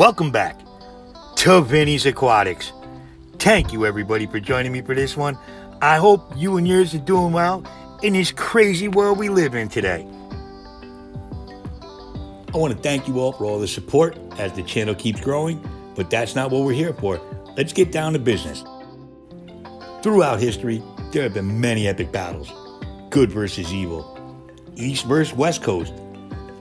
welcome back to Vinny's Aquatics. Thank you everybody for joining me for this one. I hope you and yours are doing well in this crazy world we live in today. I want to thank you all for all the support as the channel keeps growing, but that's not what we're here for. Let's get down to business. Throughout history, there have been many epic battles. Good versus evil, East versus West Coast,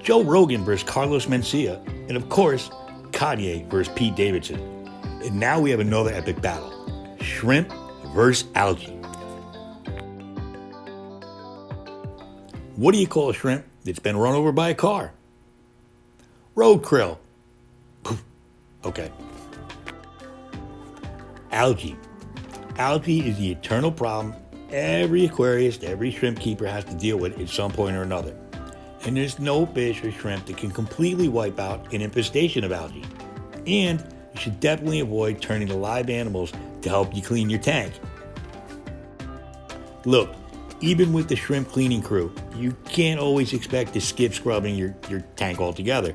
Joe Rogan versus Carlos Mencia, and of course, Kanye versus Pete Davidson. And now we have another epic battle, shrimp versus algae. What do you call a shrimp that's been run over by a car? Road krill. Okay. Algae. Algae is the eternal problem every aquarist, every shrimp keeper has to deal with at some point or another. And there's no fish or shrimp that can completely wipe out an infestation of algae. And you should definitely avoid turning to live animals to help you clean your tank. Look, even with the shrimp cleaning crew, you can't always expect to skip scrubbing your tank altogether.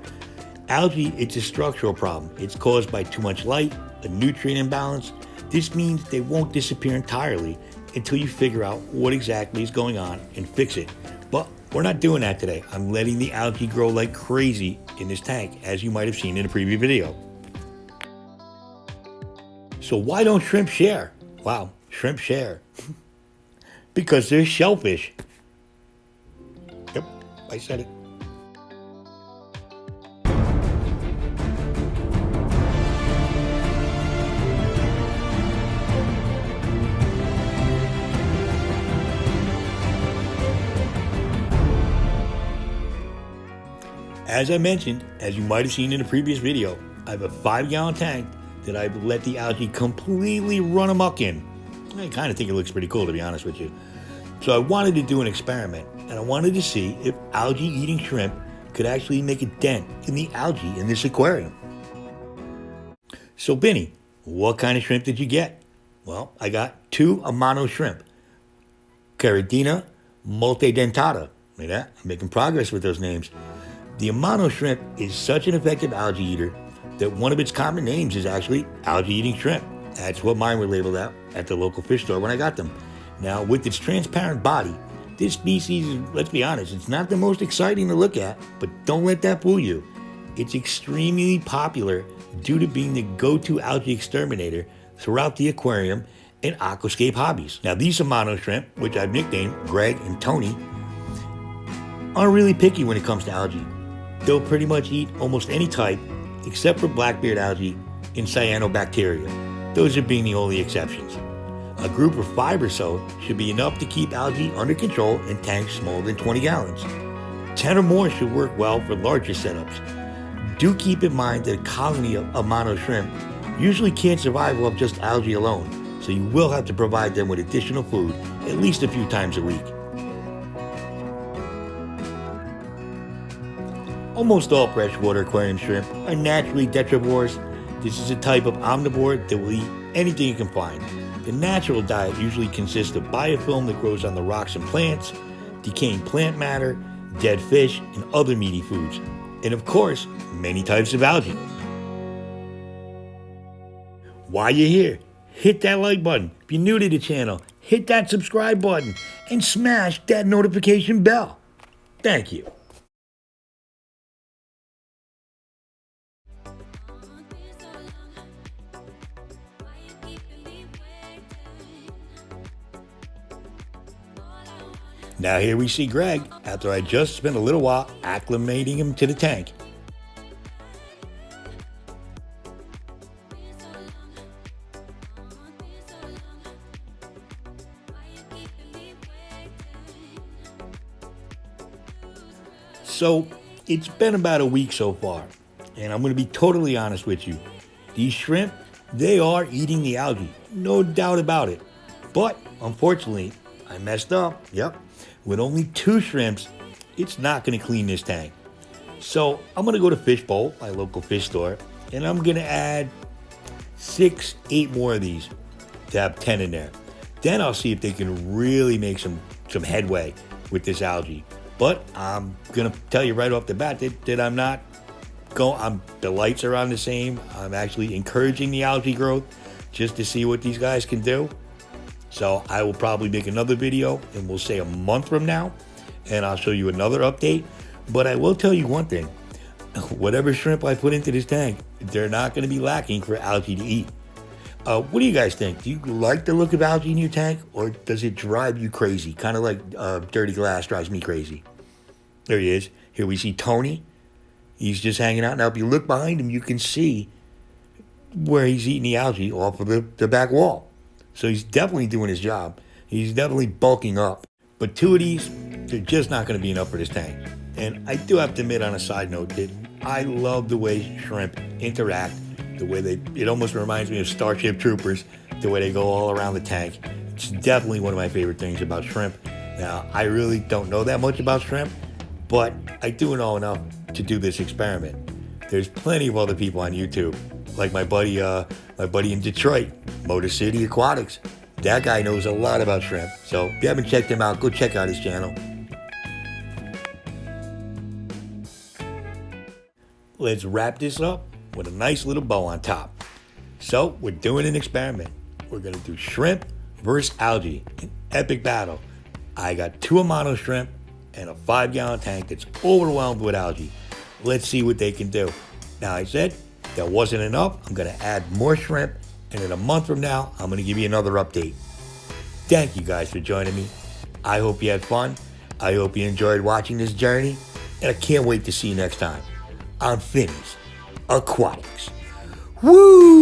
Algae, it's a structural problem. It's caused by too much light, a nutrient imbalance. This means they won't disappear entirely until you figure out what exactly is going on and fix it. But we're not doing that today. I'm letting the algae grow like crazy in this tank, as you might have seen in a previous video. So why don't shrimp share? Wow, shrimp share. Because they're shellfish. Yep, I said it. As I mentioned, as you might have seen in a previous video, I have a 5-gallon tank that I've let the algae completely run amok in. I kind of think it looks pretty cool, to be honest with you. So I wanted to do an experiment, and I wanted to see if algae eating shrimp could actually make a dent in the algae in this aquarium. So Benny, what kind of shrimp did you get? Well, I got 2 Amano shrimp. Caridina multidentata. Look at that, I'm making progress with those names. The Amano shrimp is such an effective algae eater that one of its common names is actually algae eating shrimp. That's what mine were labeled at the local fish store when I got them. Now, with its transparent body, this species, let's be honest, it's not the most exciting to look at, but don't let that fool you. It's extremely popular due to being the go-to algae exterminator throughout the aquarium and aquascape hobbies. Now, these Amano shrimp, which I've nicknamed Greg and Tony, aren't really picky when it comes to algae. They'll pretty much eat almost any type except for blackbeard algae and cyanobacteria. Those are being the only exceptions. A group of 5 or so should be enough to keep algae under control in tanks smaller than 20 gallons. 10 or more should work well for larger setups. Do keep in mind that a colony of Amano shrimp usually can't survive off just algae alone, so you will have to provide them with additional food at least a few times a week. Almost all freshwater aquarium shrimp are naturally detrivores. This is a type of omnivore that will eat anything it can find. The natural diet usually consists of biofilm that grows on the rocks and plants, decaying plant matter, dead fish, and other meaty foods. And of course, many types of algae. While you're here, hit that like button. If you're new to the channel, hit that subscribe button and smash that notification bell. Thank you. Now here we see Greg after I just spent a little while acclimating him to the tank. So it's been about a week so far, and I'm going to be totally honest with you. These shrimp, they are eating the algae, no doubt about it. But unfortunately, I messed up, yep. With only 2 shrimps, it's not going to clean this tank. So I'm going to go to Fishbowl, my local fish store, and I'm going to add 6, 8 more of these to have 10 in there. Then I'll see if they can really make some headway with this algae. But I'm going to tell you right off the bat that I'm not the lights are on the same. I'm actually encouraging the algae growth just to see what these guys can do. So I will probably make another video, and we'll say a month from now, and I'll show you another update. But I will tell you one thing. Whatever shrimp I put into this tank, they're not going to be lacking for algae to eat. What do you guys think? Do you like the look of algae in your tank, or does it drive you crazy? Kind of like dirty glass drives me crazy. There he is. Here we see Tony. He's just hanging out. Now, if you look behind him, you can see where he's eating the algae off of the back wall. So he's definitely doing his job. He's definitely bulking up. But two of these, they're just not going to be enough for this tank. And I do have to admit on a side note that I love the way shrimp interact, the way it almost reminds me of Starship Troopers, the way they go all around the tank. It's definitely one of my favorite things about shrimp. Now, I really don't know that much about shrimp, but I do know enough to do this experiment. There's plenty of other people on YouTube, like my buddy in Detroit, Motor City Aquatics. That guy knows a lot about shrimp. So if you haven't checked him out, go check out his channel. Let's wrap this up with a nice little bow on top. So we're doing an experiment. We're gonna do shrimp versus algae, an epic battle. I got 2 Amano shrimp and a 5-gallon tank that's overwhelmed with algae. Let's see what they can do. Now, I said that wasn't enough. I'm gonna add more shrimp, and in a month from now, I'm gonna give you another update. Thank you guys for joining me. I hope you had fun. I hope you enjoyed watching this journey, and I can't wait to see you next time on Finney's Aquatics. Woo!